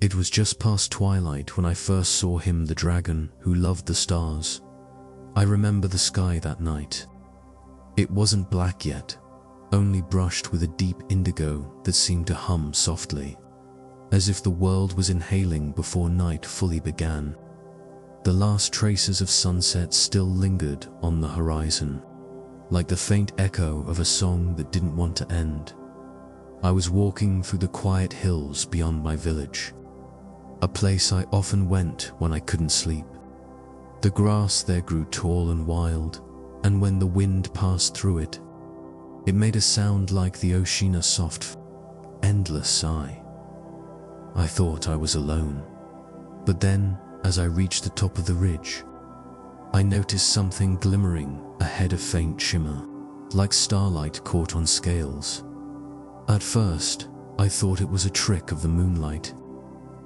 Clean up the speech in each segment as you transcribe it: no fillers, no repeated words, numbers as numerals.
It was just past twilight when I first saw him, the dragon who loved the stars. I remember the sky that night. It wasn't black yet, only brushed with a deep indigo that seemed to hum softly, as if the world was inhaling before night fully began. The last traces of sunset still lingered on the horizon, like the faint echo of a song that didn't want to end. I was walking through the quiet hills beyond my village, a place I often went when I couldn't sleep. The grass there grew tall and wild, and when the wind passed through it, it made a sound like the ocean, a soft, endless sigh. I thought I was alone, but then, as I reached the top of the ridge, I noticed something glimmering ahead, a faint shimmer, like starlight caught on scales. At first, I thought it was a trick of the moonlight,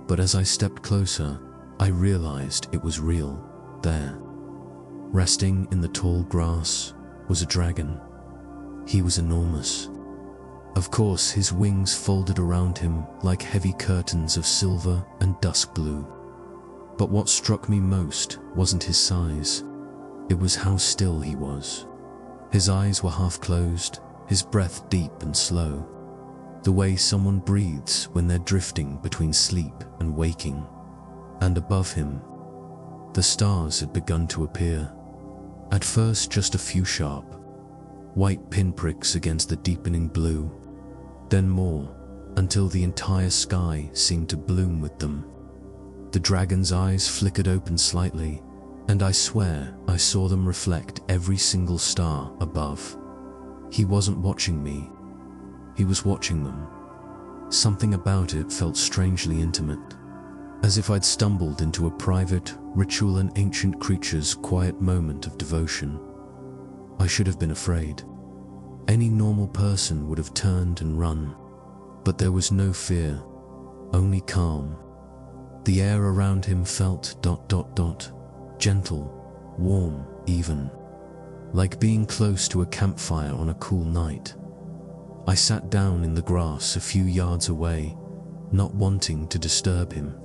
but as I stepped closer, I realized it was real. There, resting in the tall grass, was a dragon. He was enormous. Of course, his wings folded around him like heavy curtains of silver and dusk blue. But what struck me most wasn't his size. It was how still he was. His eyes were half closed, his breath deep and slow, the way someone breathes when they're drifting between sleep and waking. And above him, the stars had begun to appear. At first, just a few sharp, white pinpricks against the deepening blue, then more, until the entire sky seemed to bloom with them. The dragon's eyes flickered open slightly, and I swear I saw them reflect every single star above. He wasn't watching me, he was watching them. Something about it felt strangely intimate, as if I'd stumbled into a private, ritual and ancient creature's quiet moment of devotion. I should have been afraid. Any normal person would have turned and run, but there was no fear, only calm. The air around him felt ... gentle, warm even, like being close to a campfire on a cool night. I sat down in the grass a few yards away, not wanting to disturb him.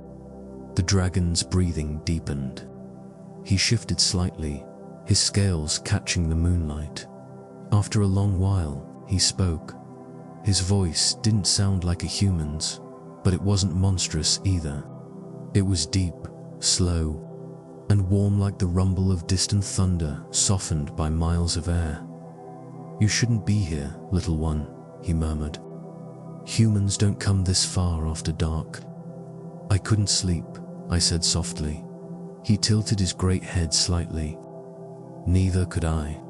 The dragon's breathing deepened. He shifted slightly, his scales catching the moonlight. After a long while, he spoke. His voice didn't sound like a human's, but it wasn't monstrous either. It was deep, slow, and warm like the rumble of distant thunder softened by miles of air. "You shouldn't be here, little one," he murmured. "Humans don't come this far after dark." "I couldn't sleep," I said softly. He tilted his great head slightly. "Neither could I."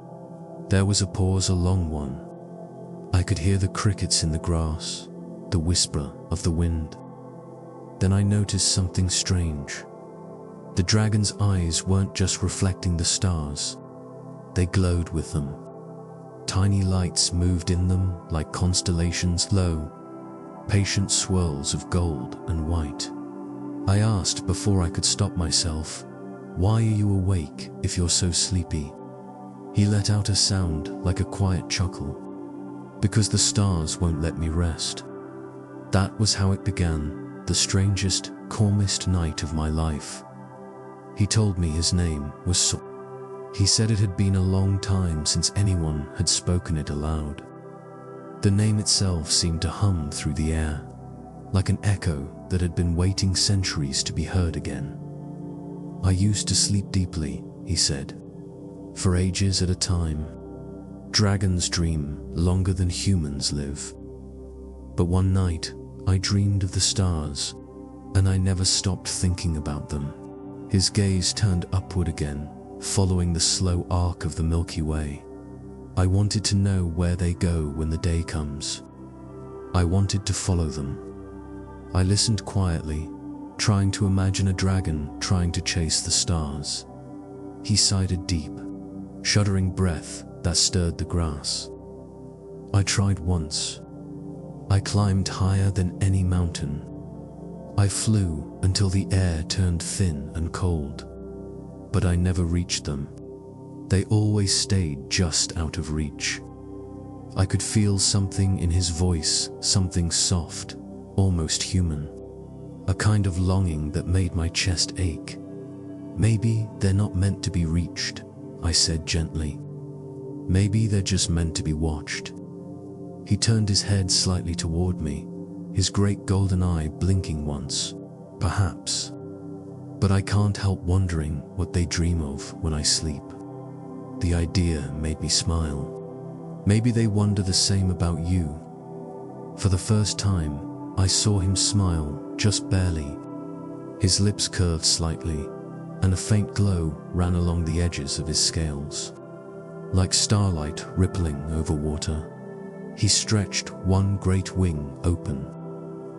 There was a pause, a long one. I could hear the crickets in the grass, the whisper of the wind. Then I noticed something strange. The dragon's eyes weren't just reflecting the stars, they glowed with them. Tiny lights moved in them like constellations, low, patient swirls of gold and white. I asked before I could stop myself, "Why are you awake if you're so sleepy?" He let out a sound like a quiet chuckle. "Because the stars won't let me rest." That was how it began, the strangest, calmest night of my life. He told me his name was Solren. He said it had been a long time since anyone had spoken it aloud. The name itself seemed to hum through the air, like an echo that had been waiting centuries to be heard again. "I used to sleep deeply," he said, "for ages at a time. Dragons dream longer than humans live. But one night, I dreamed of the stars, and I never stopped thinking about them." His gaze turned upward again, following the slow arc of the Milky Way. "I wanted to know where they go when the day comes. I wanted to follow them." I listened quietly, trying to imagine a dragon trying to chase the stars. He sighed a deep, shuddering breath that stirred the grass. "I tried once. I climbed higher than any mountain. I flew until the air turned thin and cold. But I never reached them. They always stayed just out of reach." I could feel something in his voice, something soft, almost human. a kind of longing that made my chest ache. "Maybe they're not meant to be reached," I said gently. "Maybe they're just meant to be watched." He turned his head slightly toward me, his great golden eye blinking once. "Perhaps. But I can't help wondering what they dream of when I sleep." The idea made me smile. "Maybe they wonder the same about you." For the first time, I saw him smile, just barely. His lips curved slightly, and a faint glow ran along the edges of his scales. Like starlight rippling over water, he stretched one great wing open,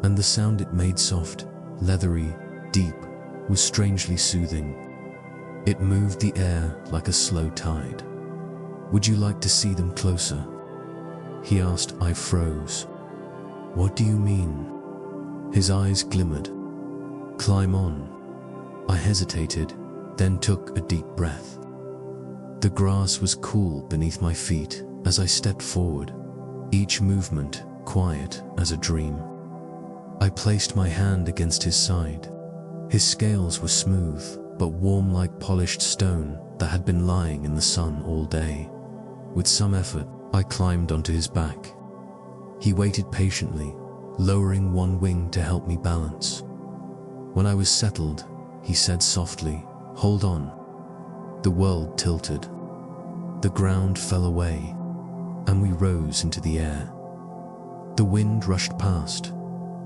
and the sound it made, soft, leathery, deep, was strangely soothing. It moved the air like a slow tide. "Would you like to see them closer?" he asked. I froze. "What do you mean?" His eyes glimmered. "Climb on." I hesitated, then took a deep breath. The grass was cool beneath my feet as I stepped forward, each movement quiet as a dream. I placed my hand against his side. His scales were smooth, but warm like polished stone that had been lying in the sun all day. With some effort, I climbed onto his back. He waited patiently, lowering one wing to help me balance. When I was settled, he said softly, "Hold on." The world tilted. The ground fell away, and we rose into the air. The wind rushed past,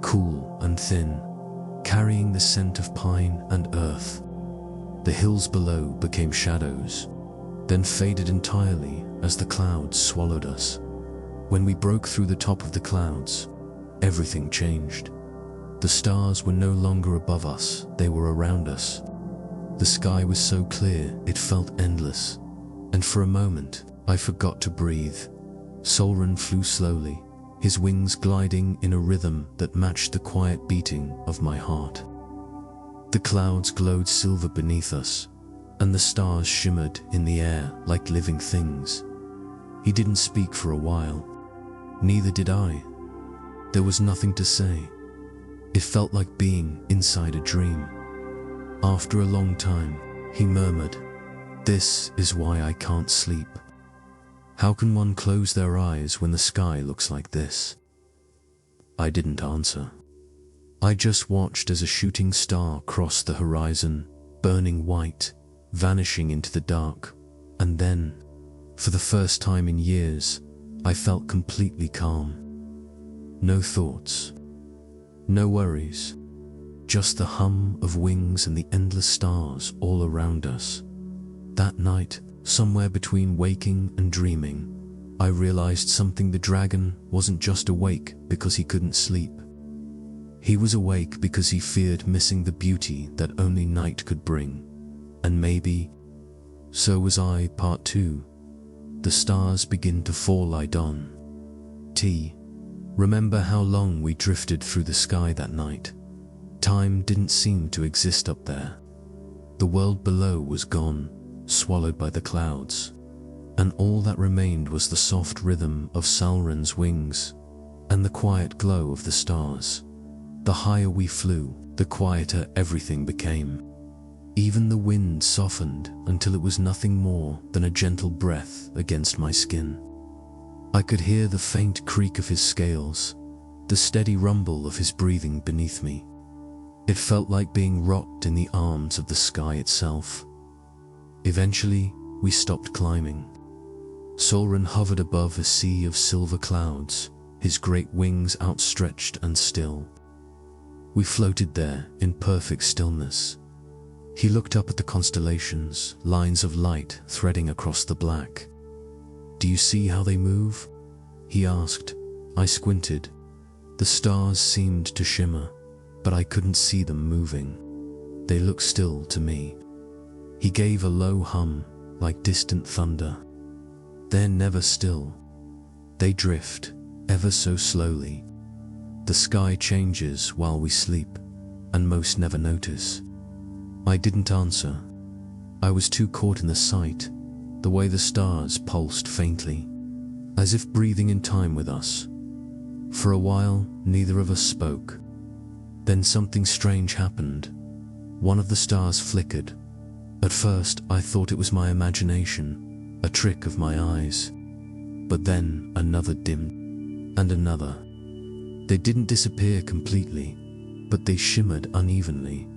cool and thin, carrying the scent of pine and earth. The hills below became shadows, then faded entirely as the clouds swallowed us. When we broke through the top of the clouds, everything changed. The stars were no longer above us, they were around us. The sky was so clear it felt endless, and for a moment I forgot to breathe. Solren flew slowly, his wings gliding in a rhythm that matched the quiet beating of my heart. The clouds glowed silver beneath us, and the stars shimmered in the air like living things. He didn't speak for a while. Neither did I. There was nothing to say. It felt like being inside a dream. After a long time, he murmured, "This is why I can't sleep. How can one close their eyes when the sky looks like this?" I didn't answer. I just watched as a shooting star crossed the horizon, burning white, vanishing into the dark, and then, for the first time in years, I felt completely calm. No thoughts, no worries, just the hum of wings and the endless stars all around us. That night, somewhere between waking and dreaming, I realized something. The dragon wasn't just awake because he couldn't sleep. He was awake because he feared missing the beauty that only night could bring. And maybe, so was I. Part 2. The stars begin to fall. I dawn. Remember how long we drifted through the sky that night? Time didn't seem to exist up there. The world below was gone, swallowed by the clouds, and all that remained was the soft rhythm of Solren's wings and the quiet glow of the stars. The higher we flew, the quieter everything became. Even the wind softened until it was nothing more than a gentle breath against my skin. I could hear the faint creak of his scales, the steady rumble of his breathing beneath me. It felt like being rocked in the arms of the sky itself. Eventually, we stopped climbing. Solren hovered above a sea of silver clouds, his great wings outstretched and still. We floated there in perfect stillness. He looked up at the constellations, lines of light threading across the black. "Do you see how they move?" he asked. I squinted. The stars seemed to shimmer, but I couldn't see them moving. They looked still to me. He gave a low hum, like distant thunder. "They're never still. They drift, ever so slowly. The sky changes while we sleep, and most never notice." I didn't answer. I was too caught in the sight, the way the stars pulsed faintly, as if breathing in time with us. For a while, neither of us spoke. Then something strange happened. One of the stars flickered. At first, I thought it was my imagination, a trick of my eyes. But then another dimmed, and another. They didn't disappear completely, but they shimmered unevenly,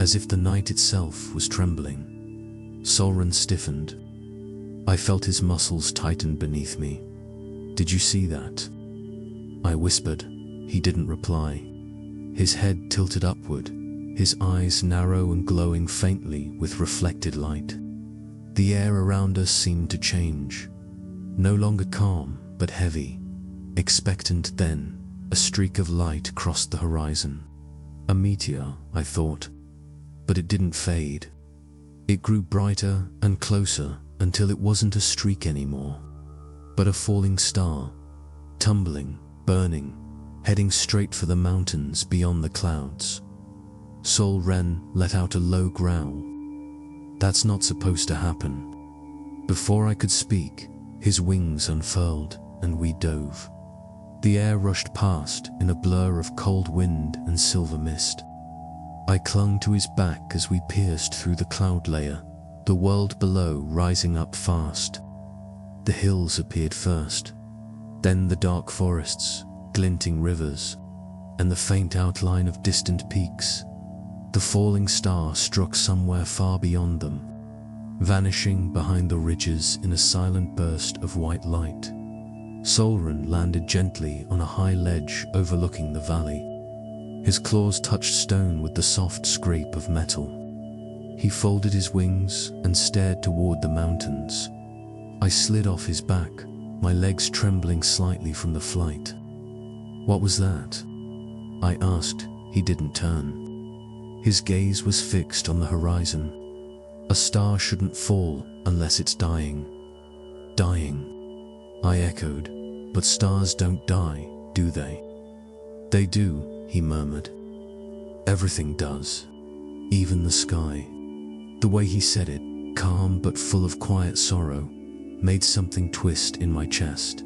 as if the night itself was trembling. Solren stiffened. I felt his muscles tighten beneath me. "Did you see that?" I whispered. He didn't reply. His head tilted upward, his eyes narrow and glowing faintly with reflected light. The air around us seemed to change. No longer calm, but heavy. Expectant then, a streak of light crossed the horizon. A meteor, I thought. But it didn't fade. It grew brighter and closer until it wasn't a streak anymore, but a falling star, tumbling, burning, heading straight for the mountains beyond the clouds. Solren let out a low growl. "That's not supposed to happen." Before I could speak, his wings unfurled and we dove. The air rushed past in a blur of cold wind and silver mist. I clung to his back as we pierced through the cloud layer, the world below rising up fast. The hills appeared first, then the dark forests, glinting rivers, and the faint outline of distant peaks. The falling star struck somewhere far beyond them, vanishing behind the ridges in a silent burst of white light. Solren landed gently on a high ledge overlooking the valley. His claws touched stone with the soft scrape of metal. He folded his wings and stared toward the mountains. I slid off his back, my legs trembling slightly from the flight. "What was that?" I asked. He didn't turn. His gaze was fixed on the horizon. "A star shouldn't fall unless it's dying." "Dying," I echoed. "But stars don't die, do they?" "They do," he murmured. "Everything does. Even the sky." The way he said it, calm but full of quiet sorrow, made something twist in my chest.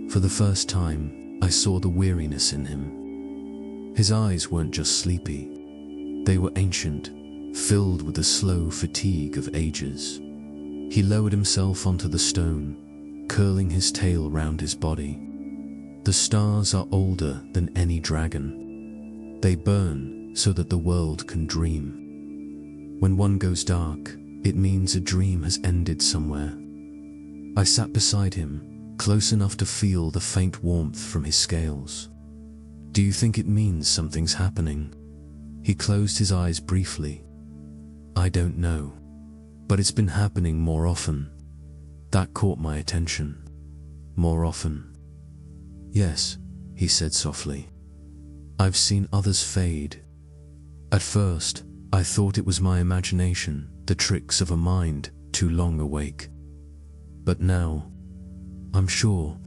For the first time, I saw the weariness in him. His eyes weren't just sleepy. They were ancient, filled with the slow fatigue of ages. He lowered himself onto the stone, curling his tail round his body. "The stars are older than any dragon. They burn so that the world can dream. When one goes dark, it means a dream has ended somewhere." I sat beside him, close enough to feel the faint warmth from his scales. "Do you think it means something's happening?" He closed his eyes briefly. "I don't know, but it's been happening more often." That caught my attention. "More often?" "Yes," he said softly. "I've seen others fade. At first, I thought it was my imagination, the tricks of a mind too long awake. But now, I'm sure."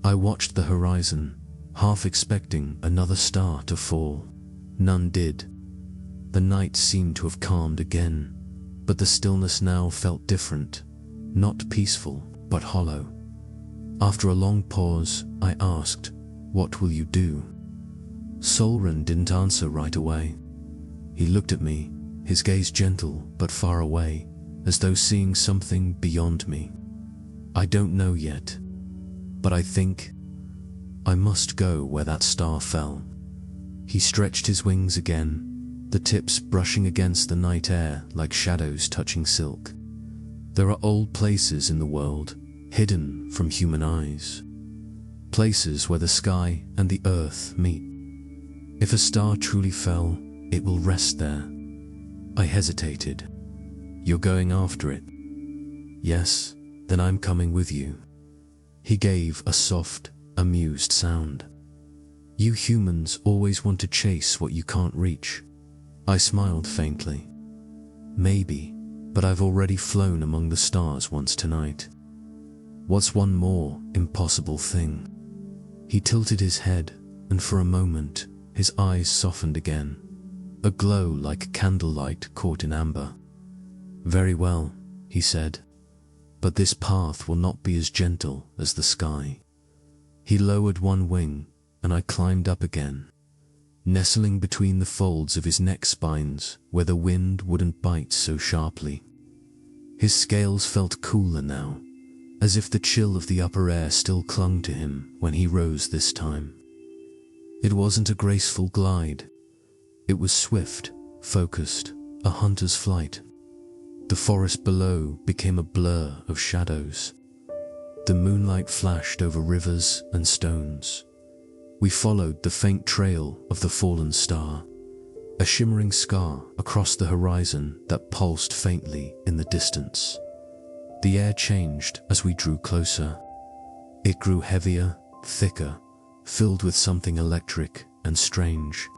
I watched the horizon, half expecting another star to fall. None did. The night seemed to have calmed again, but the stillness now felt different, not peaceful, but hollow. After a long pause, I asked, "What will you do?" Solren didn't answer right away. He looked at me, his gaze gentle but far away, as though seeing something beyond me. "I don't know yet, but I think I must go where that star fell." He stretched his wings again, the tips brushing against the night air like shadows touching silk. "There are old places in the world, hidden from human eyes. Places where the sky and the earth meet. If a star truly fell, it will rest there." I hesitated. "You're going after it?" "Yes, then I'm coming with you." He gave a soft, amused sound. "You humans always want to chase what you can't reach." I smiled faintly. "Maybe, but I've already flown among the stars once tonight. What's one more impossible thing?" He tilted his head, and for a moment, his eyes softened again, a glow like candlelight caught in amber. "Very well," he said, "but this path will not be as gentle as the sky." He lowered one wing, and I climbed up again. nestling between the folds of his neck spines where the wind wouldn't bite so sharply. His scales felt cooler now, as if the chill of the upper air still clung to him when he rose this time. It wasn't a graceful glide. It was swift, focused, a hunter's flight. The forest below became a blur of shadows. The moonlight flashed over rivers and stones. We followed the faint trail of the fallen star, a shimmering scar across the horizon that pulsed faintly in the distance. The air changed as we drew closer. It grew heavier, thicker, filled with something electric and strange.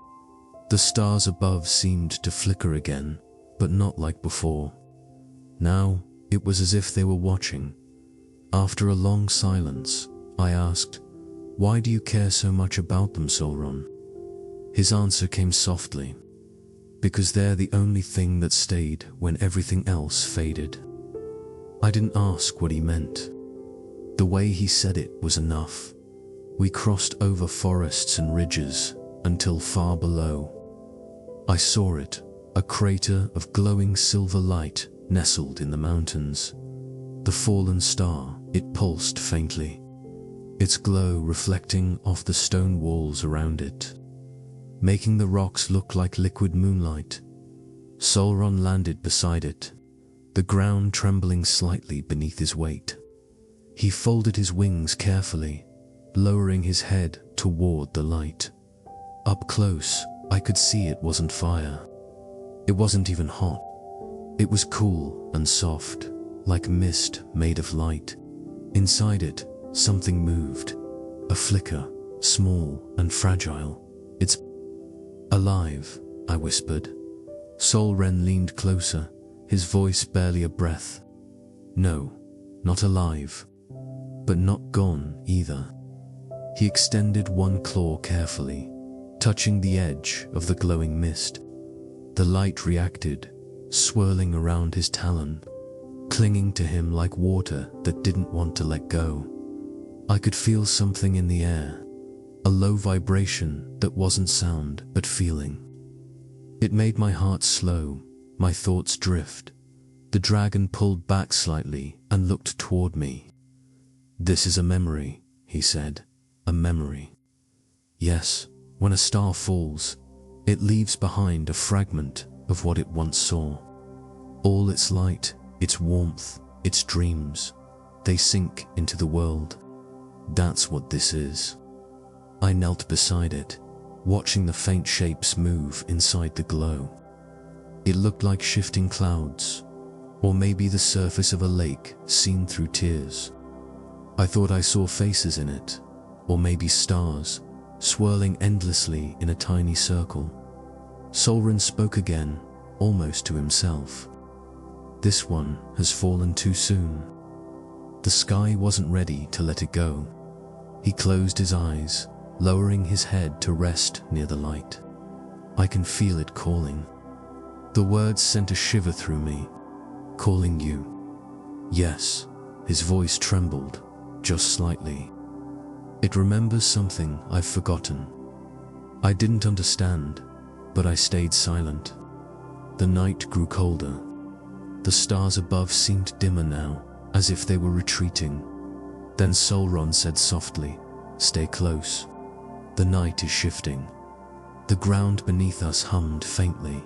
The stars above seemed to flicker again, but not like before. Now, it was as if they were watching. After a long silence, I asked, "Why do you care so much about them, Solren?" His answer came softly, "Because they're the only thing that stayed when everything else faded." I didn't ask what he meant. The way he said it was enough. We crossed over forests and ridges until far below. I saw it, a crater of glowing silver light nestled in the mountains. The fallen star, it pulsed faintly, its glow reflecting off the stone walls around it, making the rocks look like liquid moonlight. Solren landed beside it, the ground trembling slightly beneath his weight. He folded his wings carefully, lowering his head toward the light. Up close, I could see it wasn't fire. It wasn't even hot. It was cool and soft, like mist made of light. Inside it, something moved, a flicker, small and fragile. "It's alive," I whispered. Solren leaned closer, his voice barely a breath. "No, not alive, but not gone either." He extended one claw carefully, touching the edge of the glowing mist. The light reacted, swirling around his talon, clinging to him like water that didn't want to let go. I could feel something in the air, a low vibration that wasn't sound but feeling. It made my heart slow, my thoughts drift. The dragon pulled back slightly and looked toward me. "This is a memory," he said, "a memory. Yes, when a star falls, it leaves behind a fragment of what it once saw. All its light, its warmth, its dreams, they sink into the world. That's what this is." I knelt beside it, watching the faint shapes move inside the glow. It looked like shifting clouds, or maybe the surface of a lake seen through tears. I thought I saw faces in it, or maybe stars, swirling endlessly in a tiny circle. Solren spoke again, almost to himself. "This one has fallen too soon." The sky wasn't ready to let it go. He closed his eyes, lowering his head to rest near the light. "I can feel it calling." The words sent a shiver through me. "Calling you." "Yes." His voice trembled, just slightly. "It remembers something I've forgotten." I didn't understand, but I stayed silent. The night grew colder. The stars above seemed dimmer now, as if they were retreating. Then Solren said softly, "Stay close. The night is shifting." The ground beneath us hummed faintly,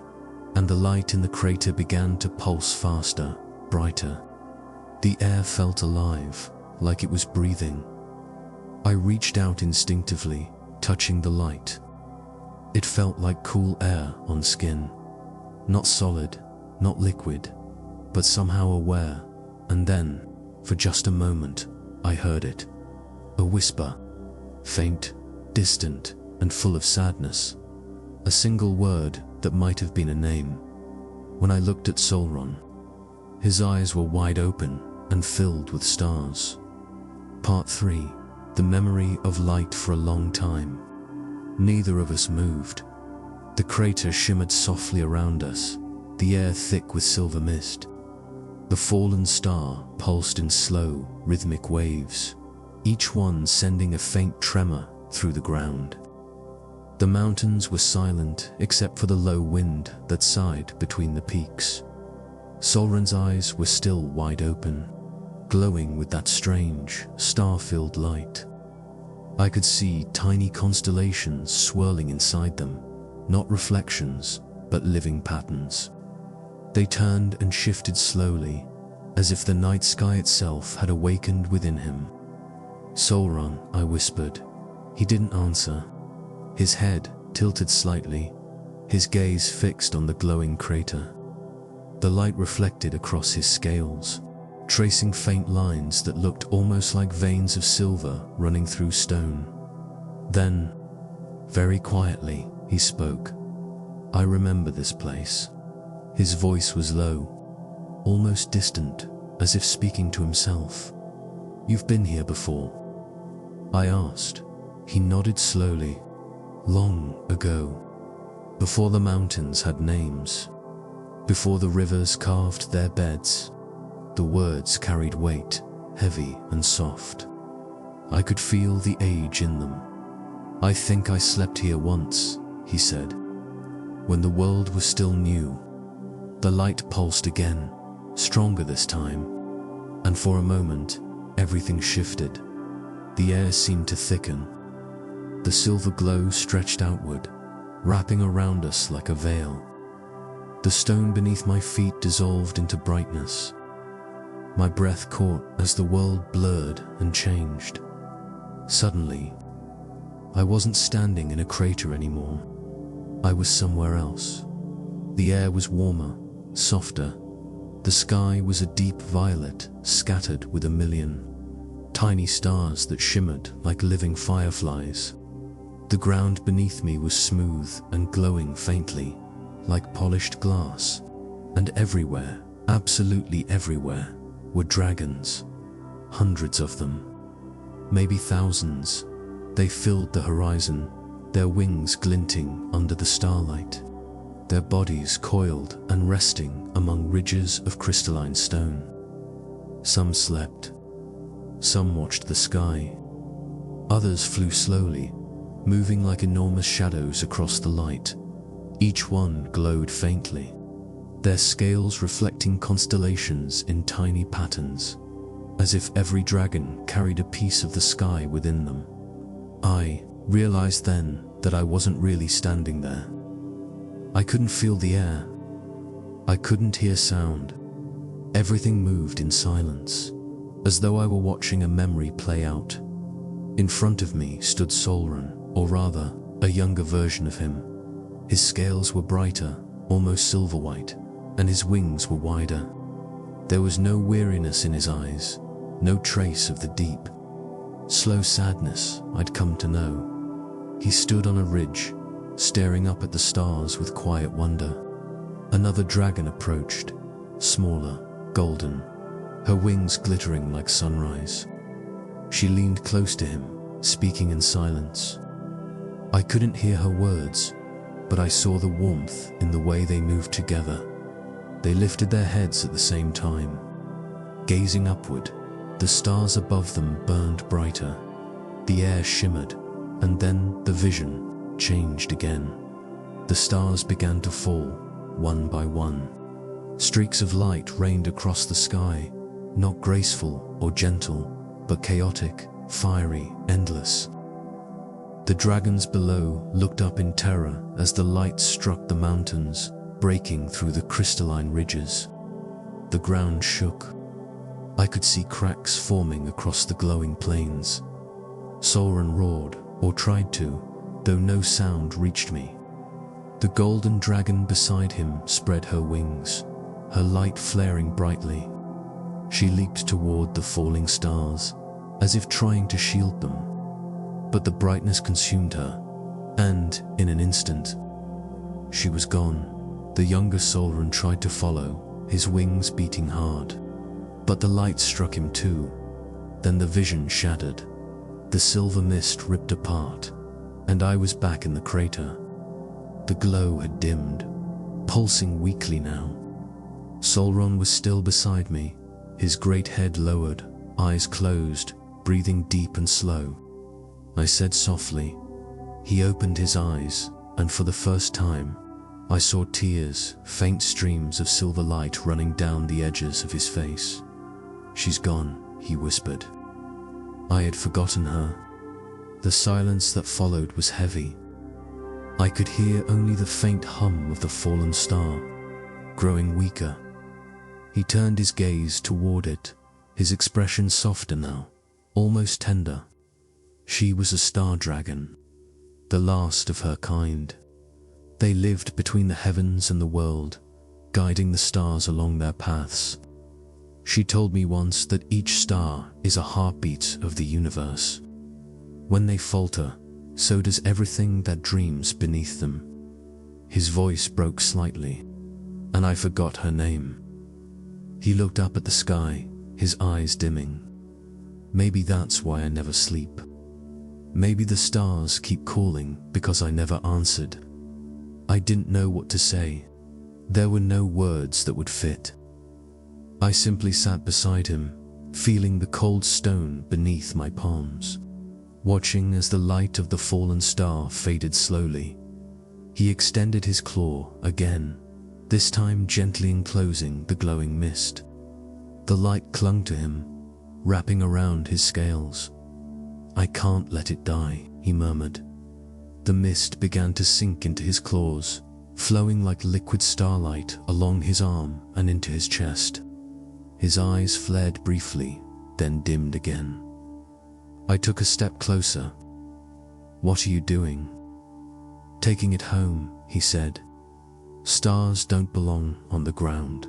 and the light in the crater began to pulse faster, brighter. The air felt alive, like it was breathing. I reached out instinctively, touching the light. It felt like cool air on skin. Not solid, not liquid, but somehow aware. And then, for just a moment, I heard it. A whisper, faint, distant, and full of sadness. A single word that might have been a name. When I looked at Solren, his eyes were wide open and filled with stars. Part 3. The memory of light. For a long time, neither of us moved. The crater shimmered softly around us, the air thick with silver mist. The fallen star pulsed in slow, rhythmic waves, each one sending a faint tremor through the ground. The mountains were silent except for the low wind that sighed between the peaks. Solren's eyes were still wide open, glowing with that strange, star-filled light. I could see tiny constellations swirling inside them, not reflections, but living patterns. They turned and shifted slowly, as if the night sky itself had awakened within him. "Solren," I whispered. He didn't answer. His head tilted slightly, his gaze fixed on the glowing crater. The light reflected across his scales, tracing faint lines that looked almost like veins of silver running through stone. Then, very quietly, he spoke. "I remember this place." His voice was low, almost distant, as if speaking to himself. "You've been here before?" I asked. He nodded slowly. "Long ago, before the mountains had names, before the rivers carved their beds." The words carried weight, heavy and soft. I could feel the age in them. "I think I slept here once," he said, "when the world was still new." The light pulsed again, stronger this time, and for a moment, everything shifted. The air seemed to thicken. The silver glow stretched outward, wrapping around us like a veil. The stone beneath my feet dissolved into brightness. My breath caught as the world blurred and changed. Suddenly, I wasn't standing in a crater anymore. I was somewhere else. The air was warmer, softer. The sky was a deep violet, scattered with a million tiny stars that shimmered like living fireflies. The ground beneath me was smooth and glowing faintly, like polished glass. And everywhere, absolutely everywhere, were dragons. Hundreds of them. Maybe thousands. They filled the horizon, their wings glinting under the starlight, their bodies coiled and resting among ridges of crystalline stone. Some slept. Some watched the sky. Others flew slowly, moving like enormous shadows across the light. Each one glowed faintly, their scales reflecting constellations in tiny patterns, as if every dragon carried a piece of the sky within them. I realized then that I wasn't really standing there. I couldn't feel the air. I couldn't hear sound. Everything moved in silence, as though I were watching a memory play out. In front of me stood Solren, or rather, a younger version of him. His scales were brighter, almost silver-white, and his wings were wider. There was no weariness in his eyes, no trace of the deep, slow sadness I'd come to know. He stood on a ridge, staring up at the stars with quiet wonder. Another dragon approached, smaller, golden, her wings glittering like sunrise. She leaned close to him, speaking in silence. I couldn't hear her words, but I saw the warmth in the way they moved together. They lifted their heads at the same time. Gazing upward, the stars above them burned brighter. The air shimmered, and then the vision changed again. The stars began to fall, one by one. Streaks of light rained across the sky, not graceful or gentle, but chaotic, fiery, endless. The dragons below looked up in terror as the light struck the mountains, breaking through the crystalline ridges. The ground shook. I could see cracks forming across the glowing plains. Solren roared, or tried to, though no sound reached me. The golden dragon beside him spread her wings, her light flaring brightly. She leaped toward the falling stars, as if trying to shield them. But the brightness consumed her, and, in an instant, she was gone. The younger Solren tried to follow, his wings beating hard. But the light struck him too. Then the vision shattered. The silver mist ripped apart, and I was back in the crater. The glow had dimmed, pulsing weakly now. Solren was still beside me, his great head lowered, eyes closed, breathing deep and slow. I said softly, He opened his eyes, and for the first time, I saw tears, faint streams of silver light running down the edges of his face. "She's gone," he whispered. I had forgotten her. The silence that followed was heavy. I could hear only the faint hum of the fallen star, growing weaker. He turned his gaze toward it, his expression softer now, almost tender. She was a star dragon, the last of her kind. They lived between the heavens and the world, guiding the stars along their paths. She told me once that each star is a heartbeat of the universe. When they falter, so does everything that dreams beneath them. His voice broke slightly, and I forgot her name. He looked up at the sky, his eyes dimming. Maybe that's why I never sleep. Maybe the stars keep calling because I never answered. I didn't know what to say. There were no words that would fit. I simply sat beside him, feeling the cold stone beneath my palms, watching as the light of the fallen star faded slowly. He extended his claw again, this time gently enclosing the glowing mist. The light clung to him, wrapping around his scales. "I can't let it die," he murmured. The mist began to sink into his claws, flowing like liquid starlight along his arm and into his chest. His eyes flared briefly, then dimmed again. I took a step closer. "What are you doing?" "Taking it home," he said. "Stars don't belong on the ground."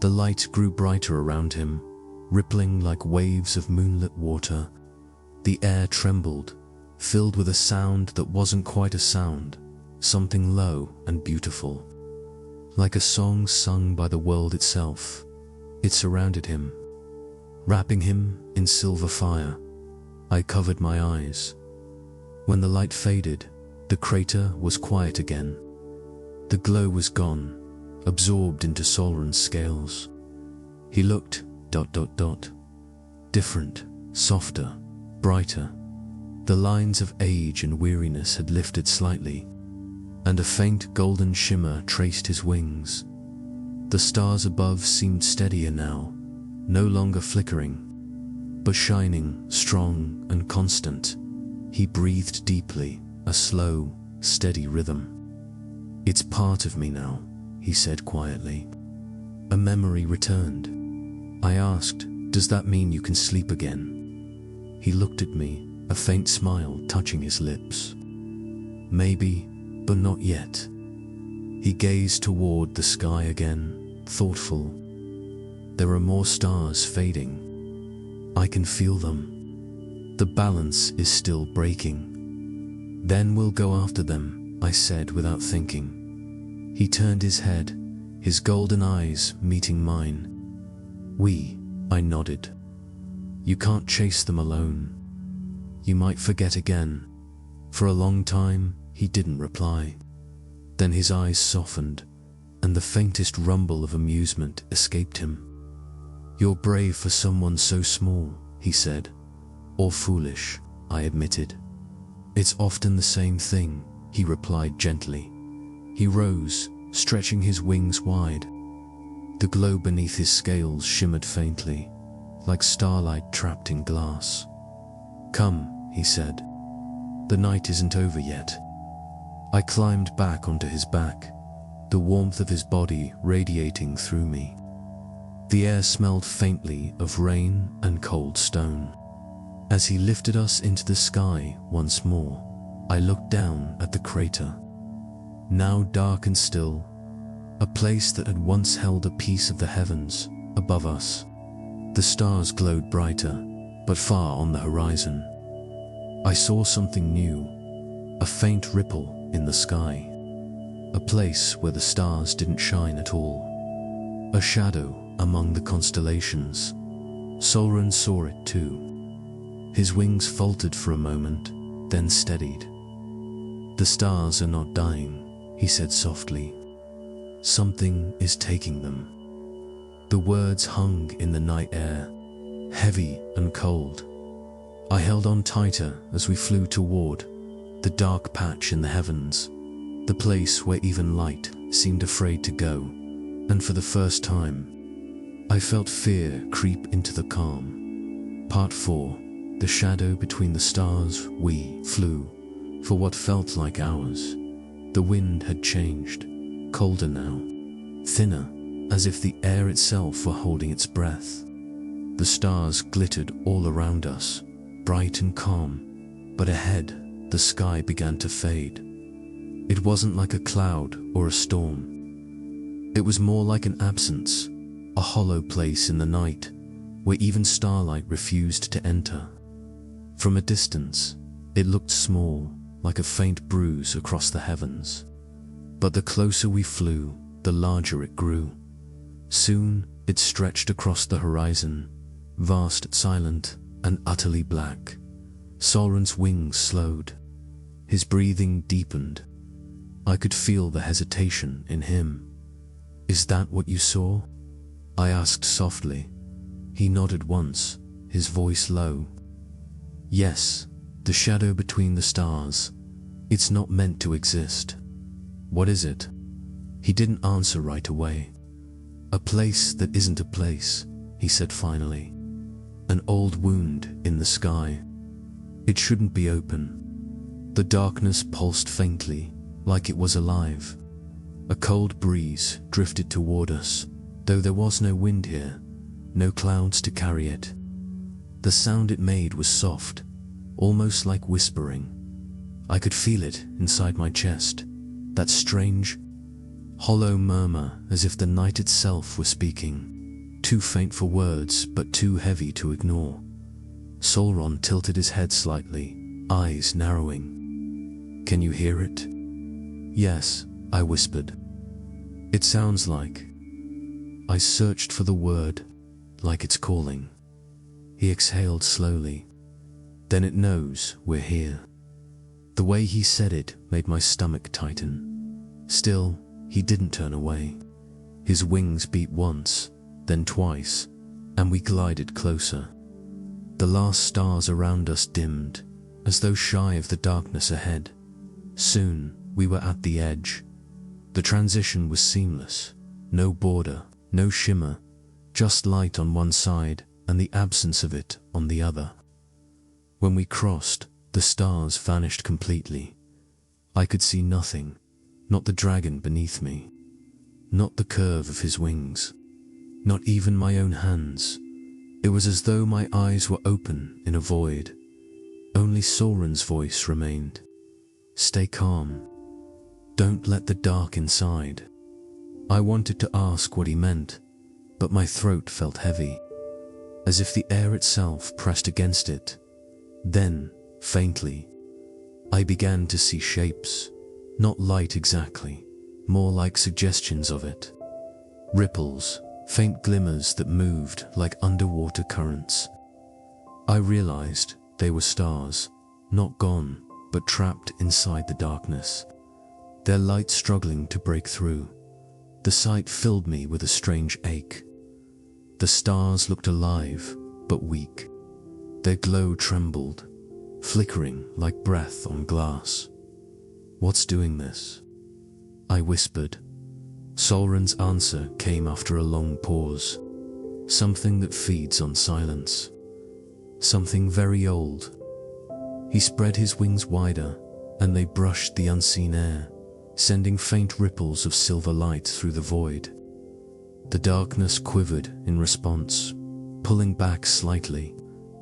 The light grew brighter around him, rippling like waves of moonlit water. The air trembled, filled with a sound that wasn't quite a sound, something low and beautiful. Like a song sung by the world itself, it surrounded him, wrapping him in silver fire. I covered my eyes. When the light faded, the crater was quiet again. The glow was gone, absorbed into Solren's scales. He looked ... different, softer, brighter. The lines of age and weariness had lifted slightly, and a faint golden shimmer traced his wings. The stars above seemed steadier now, no longer flickering, but shining, strong and constant. He breathed deeply, a slow, steady rhythm. "It's part of me now," he said quietly. A memory returned. I asked, "Does that mean you can sleep again?" He looked at me, a faint smile touching his lips. "Maybe, but not yet." He gazed toward the sky again, thoughtful. "There are more stars fading. I can feel them. The balance is still breaking. Then we'll go after them," I said without thinking. He turned his head, his golden eyes meeting mine. I nodded. "You can't chase them alone. You might forget again." For a long time, he didn't reply. Then his eyes softened, and the faintest rumble of amusement escaped him. "You're brave for someone so small," he said. "Or foolish," I admitted. "It's often the same thing," he replied gently. He rose, stretching his wings wide. The glow beneath his scales shimmered faintly, like starlight trapped in glass. "Come," he said. "The night isn't over yet." I climbed back onto his back, the warmth of his body radiating through me. The air smelled faintly of rain and cold stone. As he lifted us into the sky once more, I looked down at the crater. Now dark and still, a place that had once held a piece of the heavens above us. The stars glowed brighter, but far on the horizon. I saw something new, a faint ripple in the sky, a place where the stars didn't shine at all, a shadow among the constellations. Solren saw it too. His wings faltered for a moment, then steadied. "The stars are not dying," he said softly. "Something is taking them." The words hung in the night air, heavy and cold. I held on tighter as we flew toward the dark patch in the heavens, the place where even light seemed afraid to go, and for the first time, I felt fear creep into the calm. Part 4. The shadow between the stars. We flew for what felt like hours. The wind had changed, colder now, thinner, as if the air itself were holding its breath. The stars glittered all around us, bright and calm, but ahead, the sky began to fade. It wasn't like a cloud or a storm. It was more like an absence, a hollow place in the night, where even starlight refused to enter. From a distance, it looked small, like a faint bruise across the heavens. But the closer we flew, the larger it grew. Soon, it stretched across the horizon, vast, silent, and utterly black. Solren's wings slowed. His breathing deepened. I could feel the hesitation in him. "Is that what you saw?" I asked softly. He nodded once, his voice low. "Yes, the shadow between the stars. It's not meant to exist." "What is it?" He didn't answer right away. "A place that isn't a place," he said finally. "An old wound in the sky. It shouldn't be open." The darkness pulsed faintly, like it was alive. A cold breeze drifted toward us, though there was no wind here, no clouds to carry it. The sound it made was soft, almost like whispering. I could feel it inside my chest, that strange, hollow murmur, as if the night itself were speaking, too faint for words but too heavy to ignore. Solren tilted his head slightly, eyes narrowing. "Can you hear it?" "Yes," I whispered. "It sounds like..." I searched for the word, like it's calling. He exhaled slowly. "Then it knows we're here." The way he said it made my stomach tighten. Still, he didn't turn away. His wings beat once, then twice, and we glided closer. The last stars around us dimmed, as though shy of the darkness ahead. Soon, we were at the edge. The transition was seamless. No border, no shimmer, just light on one side and the absence of it on the other. When we crossed, the stars vanished completely. I could see nothing, not the dragon beneath me, not the curve of his wings, not even my own hands. It was as though my eyes were open in a void. Only Solren's voice remained. "Stay calm. Don't let the dark inside." I wanted to ask what he meant, but my throat felt heavy, as if the air itself pressed against it. Then, faintly, I began to see shapes, not light exactly, more like suggestions of it. Ripples, faint glimmers that moved like underwater currents. I realized they were stars, not gone, but trapped inside the darkness, their light struggling to break through. The sight filled me with a strange ache. The stars looked alive, but weak. Their glow trembled, flickering like breath on glass. "What's doing this?" I whispered. Solren's answer came after a long pause. "Something that feeds on silence. Something very old." He spread his wings wider, and they brushed the unseen air, sending faint ripples of silver light through the void. The darkness quivered in response, pulling back slightly,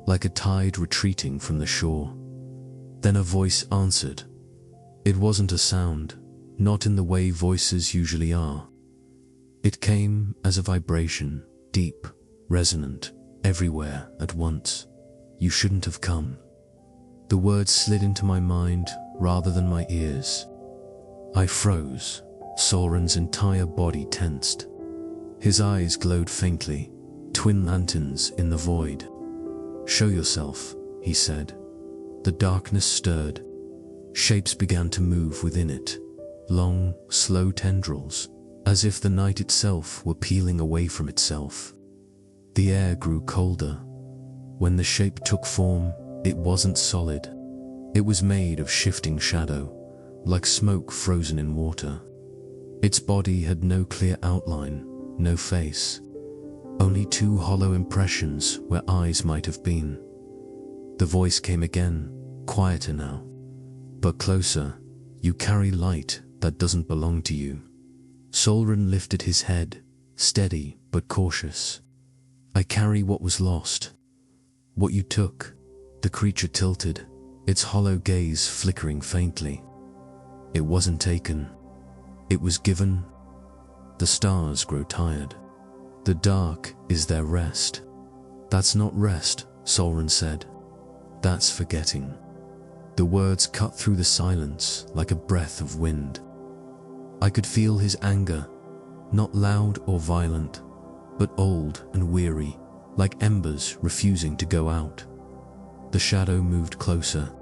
like a tide retreating from the shore. Then a voice answered. It wasn't a sound, not in the way voices usually are. It came as a vibration, deep, resonant, everywhere at once. "You shouldn't have come." The words slid into my mind rather than my ears. I froze. Solren's entire body tensed. His eyes glowed faintly, twin lanterns in the void. "Show yourself," he said. The darkness stirred. Shapes began to move within it, long, slow tendrils, as if the night itself were peeling away from itself. The air grew colder. When the shape took form, it wasn't solid. It was made of shifting shadow, like smoke frozen in water. Its body had no clear outline, no face, only two hollow impressions where eyes might have been. The voice came again, quieter now, but closer. You carry light that doesn't belong to you. Solren lifted his head, steady but cautious. I carry what was lost. What you took. The creature tilted, its hollow gaze flickering faintly. It wasn't taken. It was given. The stars grow tired. The dark is their rest. That's not rest, Solren said. That's forgetting. The words cut through the silence like a breath of wind. I could feel his anger, not loud or violent, but old and weary, like embers refusing to go out. The shadow moved closer.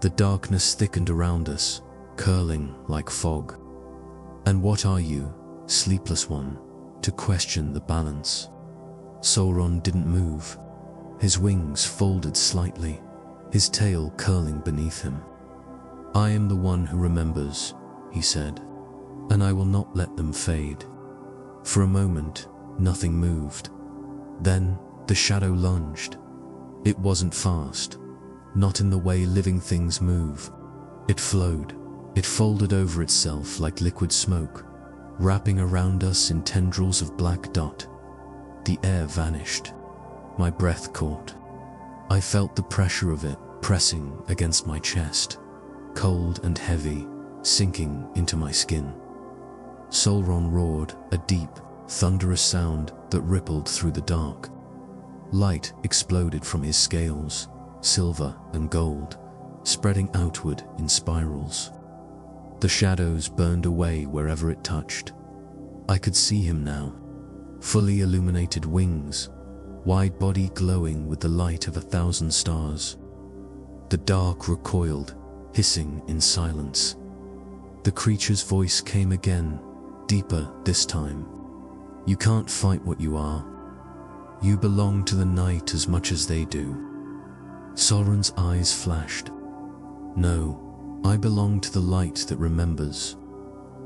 The darkness thickened around us, curling like fog. And what are you, sleepless one, to question the balance? Solren didn't move. His wings folded slightly, his tail curling beneath him. I am the one who remembers, he said, and I will not let them fade. For a moment, nothing moved. Then the shadow lunged. It wasn't fast, not in the way living things move. It flowed. It folded over itself like liquid smoke, wrapping around us in tendrils of black dot. The air vanished. My breath caught. I felt the pressure of it pressing against my chest, cold and heavy, sinking into my skin. Solren roared, a deep, thunderous sound that rippled through the dark. Light exploded from his scales, silver and gold, spreading outward in spirals. The shadows burned away wherever it touched. I could see him now, fully illuminated wings, wide body glowing with the light of 1,000 stars. The dark recoiled, hissing in silence. The creature's voice came again, deeper this time. You can't fight what you are. You belong to the night as much as they do. Solren's eyes flashed. No, I belong to the light that remembers.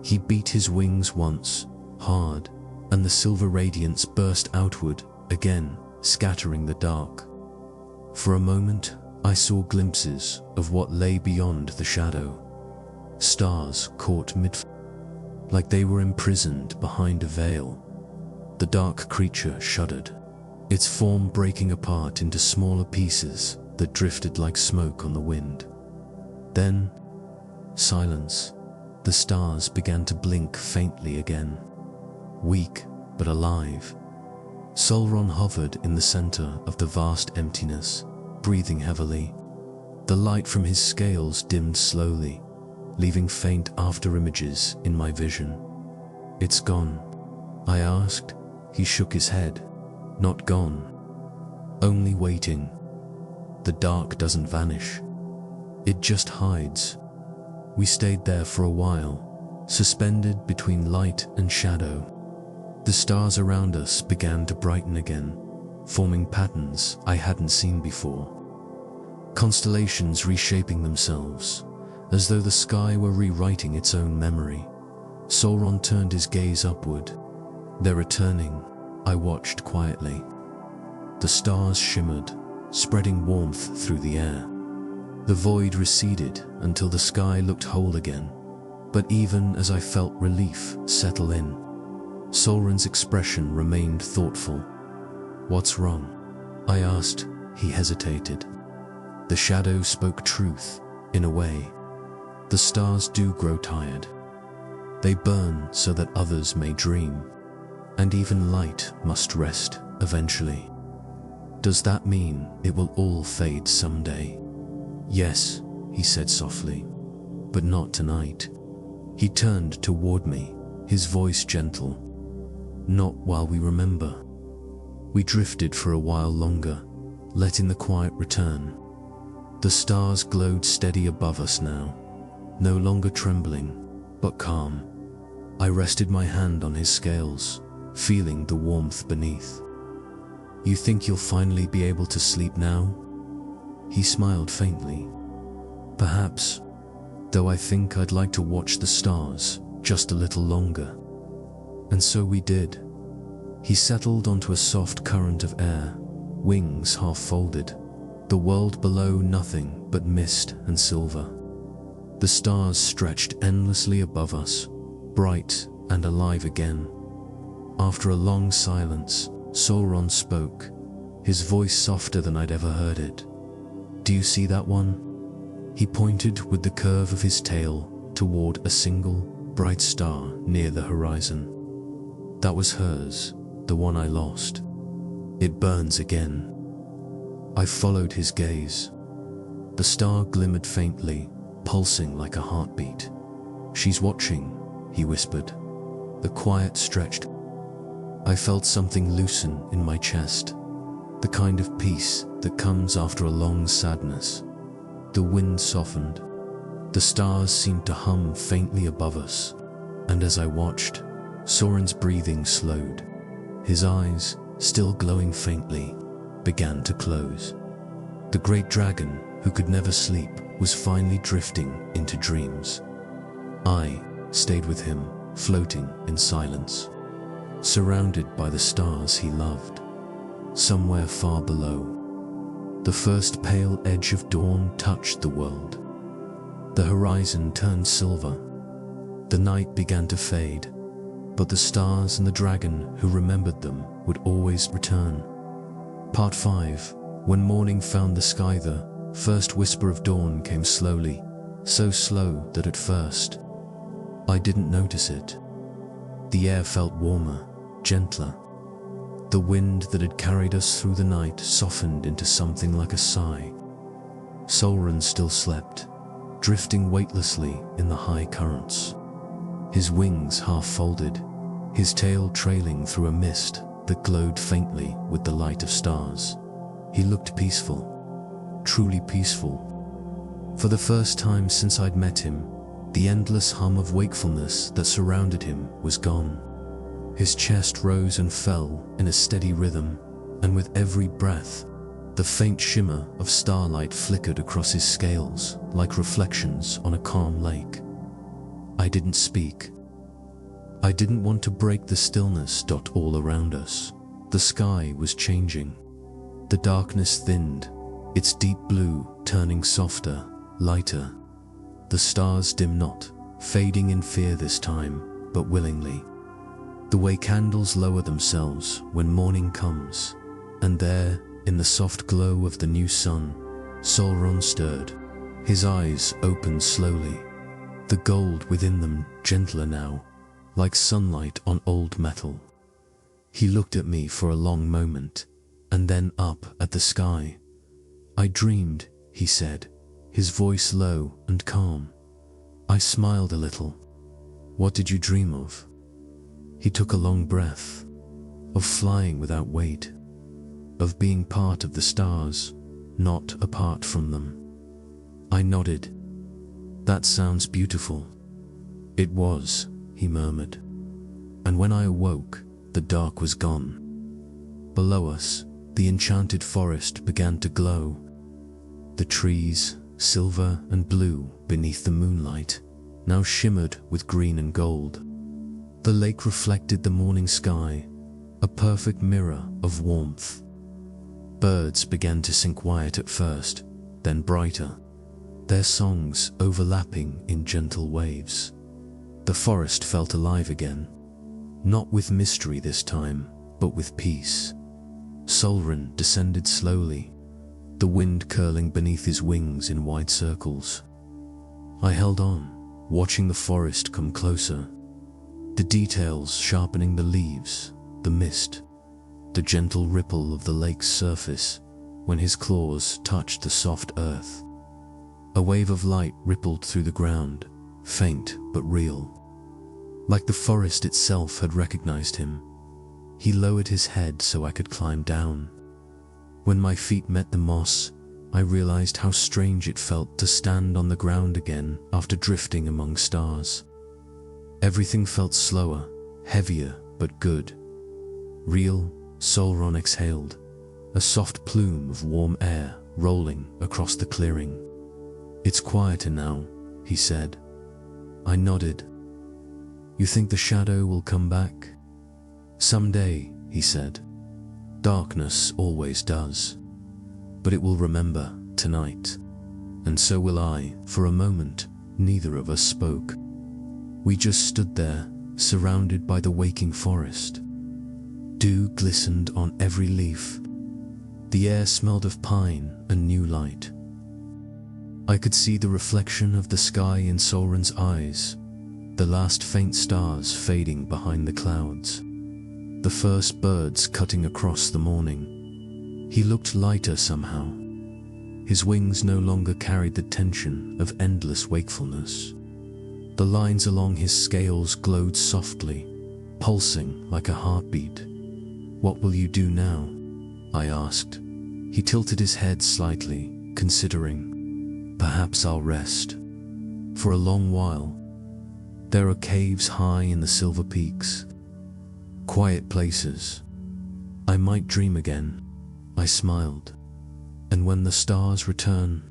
He beat his wings once, hard, and the silver radiance burst outward, again, scattering the dark. For a moment, I saw glimpses of what lay beyond the shadow. Stars caught like they were imprisoned behind a veil. The dark creature shuddered, its form breaking apart into smaller pieces that drifted like smoke on the wind. Then, silence. The stars began to blink faintly again, weak but alive. Solren hovered in the center of the vast emptiness, breathing heavily. The light from his scales dimmed slowly, leaving faint after-images in my vision. It's gone, I asked. He shook his head. Not gone. Only waiting. The dark doesn't vanish. It just hides. We stayed there for a while, suspended between light and shadow. The stars around us began to brighten again, forming patterns I hadn't seen before. Constellations reshaping themselves, as though the sky were rewriting its own memory. Solren turned his gaze upward. They're returning, I watched quietly. The stars shimmered, spreading warmth through the air. The void receded until the sky looked whole again, but even as I felt relief settle in, Solren's expression remained thoughtful. What's wrong? I asked. He hesitated. The shadow spoke truth, in a way. The stars do grow tired. They burn so that others may dream, and even light must rest eventually. Does that mean it will all fade someday? Yes, he said softly, but not tonight. He turned toward me, his voice gentle. Not while we remember. We drifted for a while longer, letting the quiet return. The stars glowed steady above us now, no longer trembling, but calm. I rested my hand on his scales, feeling the warmth beneath. You think you'll finally be able to sleep now? He smiled faintly. Perhaps, though I think I'd like to watch the stars just a little longer. And so we did. He settled onto a soft current of air, wings half folded, the world below nothing but mist and silver. The stars stretched endlessly above us, bright and alive again. After a long silence, Solren spoke, his voice softer than I'd ever heard it. "Do you see that one?" He pointed with the curve of his tail toward a single, bright star near the horizon. "That was hers, the one I lost. It burns again." I followed his gaze. The star glimmered faintly, pulsing like a heartbeat. "She's watching," he whispered. The quiet stretched. I felt something loosen in my chest, the kind of peace that comes after a long sadness. The wind softened. The stars seemed to hum faintly above us, and as I watched, Soren's breathing slowed. His eyes, still glowing faintly, began to close. The great dragon, who could never sleep, was finally drifting into dreams. I stayed with him, floating in silence, surrounded by the stars he loved. Somewhere far below, the first pale edge of dawn touched the world. The horizon turned silver. The night began to fade, but the stars and the dragon who remembered them would always return. Part 5. When morning found the sky, the first whisper of dawn came slowly, so slow that at first I didn't notice it. The air felt warmer, gentler. The wind that had carried us through the night softened into something like a sigh. Solren still slept, drifting weightlessly in the high currents. His wings half folded, his tail trailing through a mist that glowed faintly with the light of stars. He looked peaceful, truly peaceful. For the first time since I'd met him, the endless hum of wakefulness that surrounded him was gone. His chest rose and fell in a steady rhythm, and with every breath, the faint shimmer of starlight flickered across his scales like reflections on a calm lake. I didn't speak. I didn't want to break the stillness all around us. The sky was changing. The darkness thinned, its deep blue turning softer, lighter. The stars dim not, fading in fear this time, but willingly. The way candles lower themselves when morning comes, and there, in the soft glow of the new sun, Solren stirred. His eyes opened slowly, the gold within them gentler now, like sunlight on old metal. He looked at me for a long moment, and then up at the sky. "I dreamed," he said, his voice low and calm. I smiled a little. "What did you dream of?" He took a long breath. "Of flying without weight, of being part of the stars, not apart from them." I nodded. "That sounds beautiful." "It was," he murmured. And when I awoke, the dark was gone. Below us, the enchanted forest began to glow. The trees, silver and blue beneath the moonlight, now shimmered with green and gold. The lake reflected the morning sky, a perfect mirror of warmth. Birds began to sing quiet at first, then brighter, their songs overlapping in gentle waves. The forest felt alive again, not with mystery this time, but with peace. Solren descended slowly, the wind curling beneath his wings in wide circles. I held on, watching the forest come closer, the details sharpening the leaves, the mist, the gentle ripple of the lake's surface when his claws touched the soft earth. A wave of light rippled through the ground, faint but real. Like the forest itself had recognized him. He lowered his head so I could climb down. When my feet met the moss, I realized how strange it felt to stand on the ground again after drifting among stars. Everything felt slower, heavier, but good. Real, Solren exhaled, a soft plume of warm air rolling across the clearing. "It's quieter now," he said. I nodded. "You think the shadow will come back?" "Someday," he said. "Darkness always does. But it will remember tonight. And so will I." For a moment, neither of us spoke. We just stood there, surrounded by the waking forest. Dew glistened on every leaf. The air smelled of pine and new light. I could see the reflection of the sky in Solren's eyes, the last faint stars fading behind the clouds, the first birds cutting across the morning. He looked lighter somehow. His wings no longer carried the tension of endless wakefulness. The lines along his scales glowed softly, pulsing like a heartbeat. "What will you do now?" I asked. He tilted his head slightly, considering. "Perhaps I'll rest. For a long while. There are caves high in the silver peaks. Quiet places. I might dream again." I smiled. "And when the stars return?"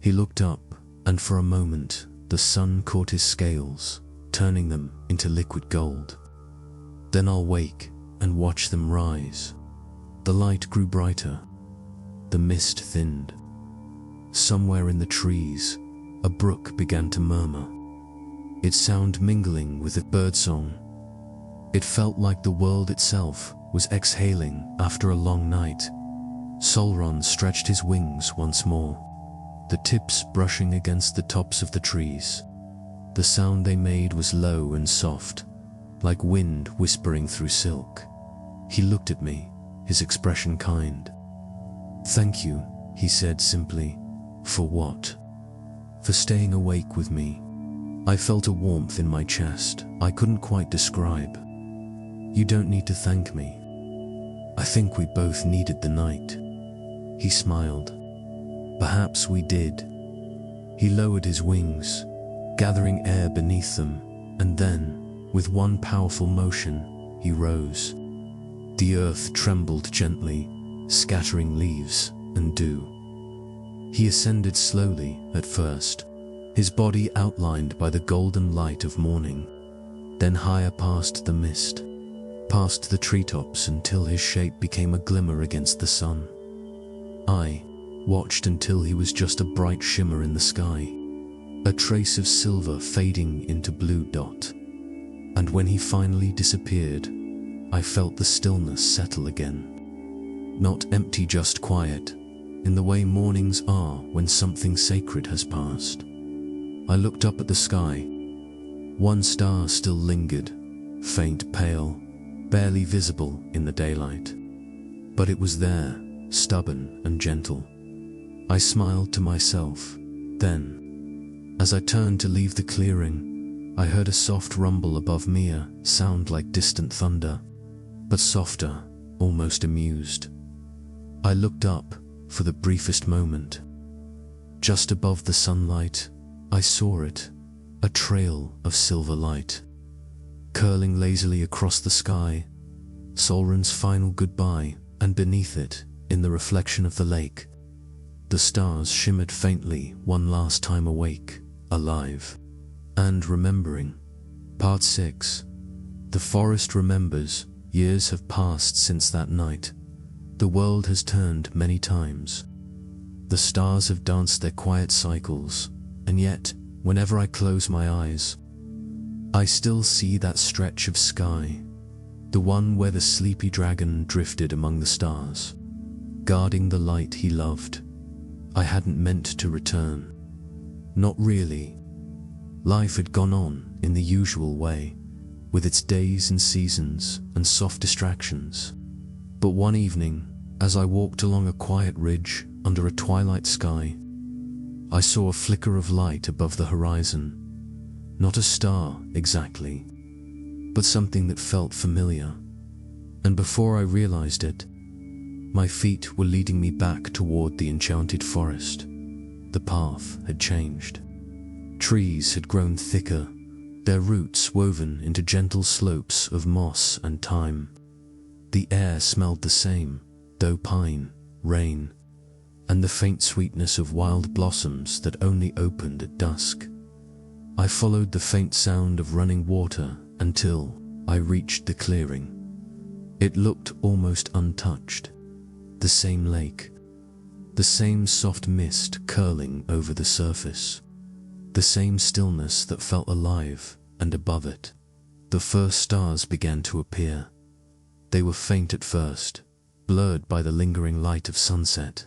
He looked up, and for a moment, the sun caught his scales, turning them into liquid gold. "Then I'll wake and watch them rise." The light grew brighter. The mist thinned. Somewhere in the trees, a brook began to murmur, its sound mingling with the birdsong. It felt like the world itself was exhaling after a long night. Solren stretched his wings once more, the tips brushing against the tops of the trees. The sound they made was low and soft, like wind whispering through silk. He looked at me, his expression kind. "Thank you," he said simply. "For what?" "For staying awake with me." I felt a warmth in my chest I couldn't quite describe. "You don't need to thank me. I think we both needed the night." He smiled. "Perhaps we did." He lowered his wings, gathering air beneath them, and then, with one powerful motion, he rose. The earth trembled gently, scattering leaves and dew. He ascended slowly at first, his body outlined by the golden light of morning, then higher past the mist, past the treetops until his shape became a glimmer against the sun. I watched until he was just a bright shimmer in the sky, a trace of silver fading into blue dot. And when he finally disappeared, I felt the stillness settle again. Not empty, just quiet, in the way mornings are when something sacred has passed. I looked up at the sky. One star still lingered, faint, pale, barely visible in the daylight. But it was there, stubborn and gentle. I smiled to myself. Then, as I turned to leave the clearing, I heard a soft rumble above me, a sound like distant thunder, but softer, almost amused. I looked up for the briefest moment. Just above the sunlight, I saw it, a trail of silver light, curling lazily across the sky, Solren's final goodbye, and beneath it, in the reflection of the lake, the stars shimmered faintly one last time, awake, alive, and remembering. Part 6. The forest remembers. Years have passed since that night. The world has turned many times. The stars have danced their quiet cycles, and yet, whenever I close my eyes, I still see that stretch of sky, the one where the sleepy dragon drifted among the stars, guarding the light he loved. I hadn't meant to return. Not really. Life had gone on in the usual way, with its days and seasons and soft distractions. But one evening, as I walked along a quiet ridge under a twilight sky, I saw a flicker of light above the horizon. Not a star, exactly, but something that felt familiar. And before I realized it, my feet were leading me back toward the enchanted forest. The path had changed. Trees had grown thicker, their roots woven into gentle slopes of moss and thyme. The air smelled the same, though pine, rain, and the faint sweetness of wild blossoms that only opened at dusk. I followed the faint sound of running water until I reached the clearing. It looked almost untouched. The same lake, the same soft mist curling over the surface, the same stillness that felt alive, and above it, the first stars began to appear. They were faint at first, blurred by the lingering light of sunset.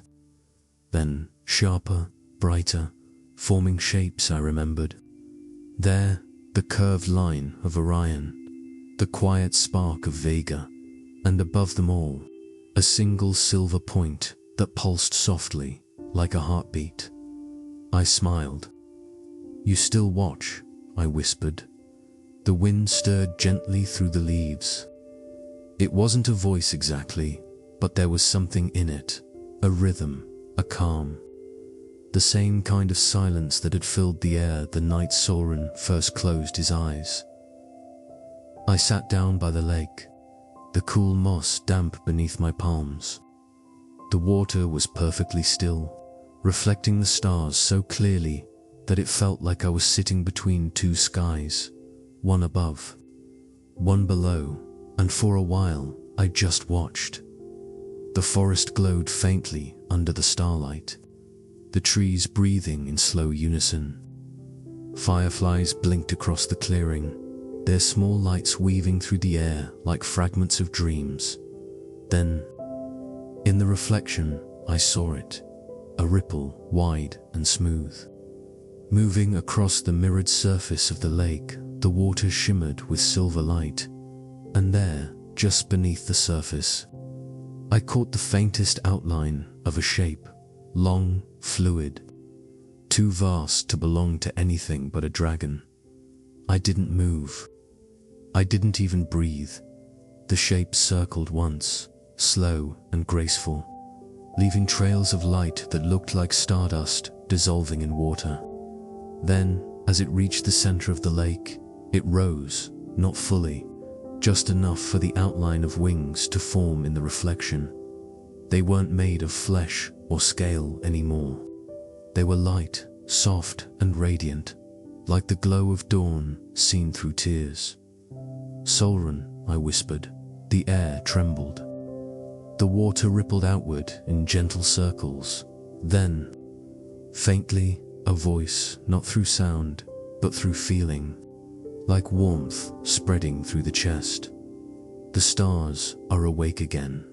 Then, sharper, brighter, forming shapes I remembered. There, the curved line of Orion, the quiet spark of Vega, and above them all, a single silver point that pulsed softly, like a heartbeat. I smiled. "You still watch," I whispered. The wind stirred gently through the leaves. It wasn't a voice exactly, but there was something in it, a rhythm, a calm. The same kind of silence that had filled the air the night Solren first closed his eyes. I sat down by the lake, the cool moss damp beneath my palms. The water was perfectly still, reflecting the stars so clearly that it felt like I was sitting between two skies, one above, one below, and for a while I just watched. The forest glowed faintly under the starlight, the trees breathing in slow unison. Fireflies blinked across the clearing, their small lights weaving through the air like fragments of dreams. Then, in the reflection, I saw it, a ripple wide and smooth. Moving across the mirrored surface of the lake, the water shimmered with silver light, and there, just beneath the surface, I caught the faintest outline of a shape, long, fluid, too vast to belong to anything but a dragon. I didn't move. I didn't even breathe. The shape circled once, slow and graceful, leaving trails of light that looked like stardust dissolving in water. Then, as it reached the center of the lake, it rose, not fully, just enough for the outline of wings to form in the reflection. They weren't made of flesh or scale anymore. They were light, soft and radiant, like the glow of dawn seen through tears. "Solren," I whispered. The air trembled. The water rippled outward in gentle circles. Then, faintly, a voice, not through sound, but through feeling, like warmth spreading through the chest. "The stars are awake again."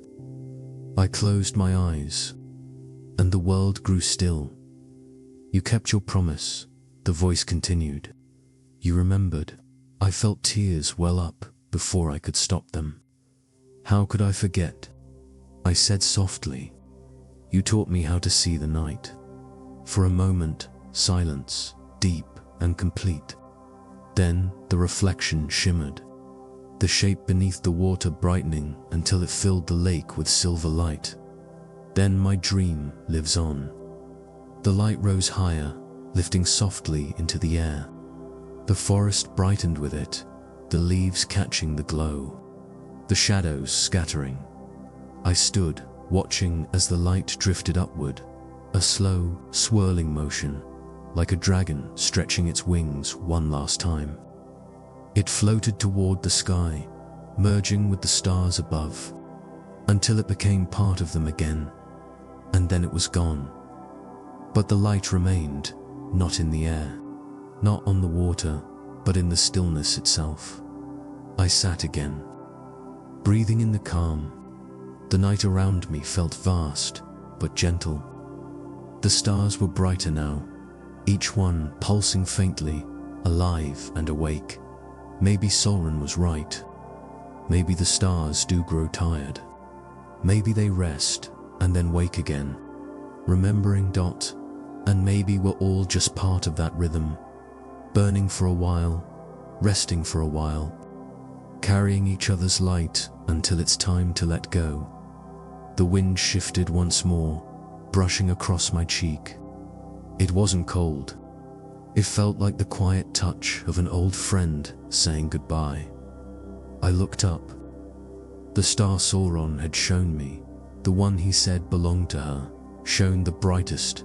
I closed my eyes, and the world grew still. "You kept your promise," the voice continued. "You remembered." I felt tears well up before I could stop them. "How could I forget?" I said softly. "You taught me how to see the night." For a moment, silence, deep and complete. Then the reflection shimmered, the shape beneath the water brightening until it filled the lake with silver light. Then my dream lives on. The light rose higher, lifting softly into the air. The forest brightened with it, the leaves catching the glow, the shadows scattering. I stood, watching as the light drifted upward, a slow, swirling motion, like a dragon stretching its wings one last time. It floated toward the sky, merging with the stars above, until it became part of them again, and then it was gone. But the light remained, not in the air, not on the water, but in the stillness itself. I sat again, breathing in the calm. The night around me felt vast, but gentle. The stars were brighter now, each one pulsing faintly, alive and awake. Maybe Solren was right. Maybe the stars do grow tired. Maybe they rest and then wake again, remembering Dot, and maybe we're all just part of that rhythm, burning for a while, resting for a while, carrying each other's light until it's time to let go. The wind shifted once more, brushing across my cheek. It wasn't cold. It felt like the quiet touch of an old friend saying goodbye. I looked up. The star Solren had shown me, the one he said belonged to her, shone the brightest.